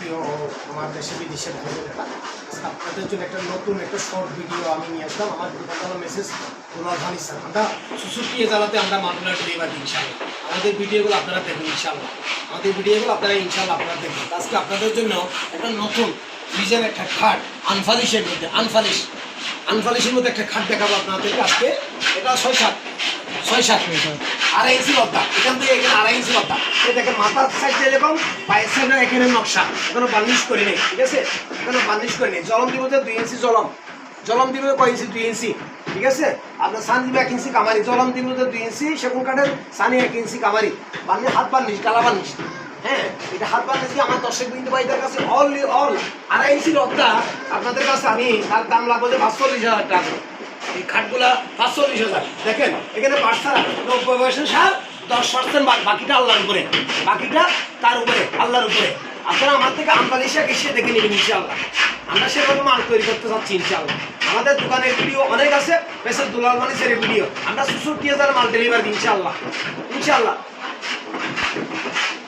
Video ও আমার দেশে বিদেশের ভাইয়েরা আপনাদের জন্য একটা নতুন একটা শর্ট ভিডিও আমি নিয়ে আসলাম। আমার দোকানদার মেসেজ দুলাল ফার্নিচার, আমরা 64 জেলাতে আমরা মামলা ডেলিভারি ইনশাআল্লাহ। আমাদের ভিডিওগুলো আপনারা দেখুন ইনশাআল্লাহ, আমাদের ভিডিওগুলো আপনারা ইনশাআল্লাহ আপনারা দেখুন। আজকে আপনাদের জন্য একটা নতুন ডিজাইন একটা খাট আনফালিশের মধ্যে আনফালিশের মধ্যে একটা খাট দেখাবো আপনাদেরকে আজকে। এটা 6-7 আড়াই ইঞ্চি লতা, এখান থেকে এখানে আড়াই ইঞ্চি লতা। এই দেখেন মাথার সাইড যেরকম, পায়ের সাইডে এখানে নকশা, এখনো বার্নিশ করে নেই, ঠিক আছে? এখনো বার্নিশ করে নেই। জলম দিব 2 ইঞ্চি জলম দিব কয় ইঞ্চি? 2 ইঞ্চি, ঠিক আছে? আপনার সান দিব 1 ইঞ্চি কামারি, জলম দিব 2 ইঞ্চি, সেগুন কাঠের সানি 1 ইঞ্চি কামারি, বার্নিশ হাত বার্নিশ কালা বার্নিশ। হ্যাঁ, এটা হাত বার্নিশ দিয়ে আমার দর্শক বিন্দু ভাইদের কাছে অল আড়াই ইঞ্চি লতা আপনাদের কাছে আমি তার দাম লাগবে 45,000 টাকা। এই খাটগুলা 45,000। দেখেন এখানে বাচ্চারা 90% সার, 10% বাকিটা আল্লাহর উপরে, বাকিটা তার উপরে, আল্লাহর উপরে। আপনারা আমার থেকে আমদানিশা এসে দেখে নেবেন ইনশাআল্লাহ। আমরা সেভাবে মাল তৈরি করতে চাচ্ছি ইনশাআল্লাহ। আমাদের দোকানের ভিডিও অনেক আছে, বেশি দুলাল ফার্নিচারের ভিডিও। আমরা 64,000 মাল ডেলিভারি দিই ইনশাআল্লাহ।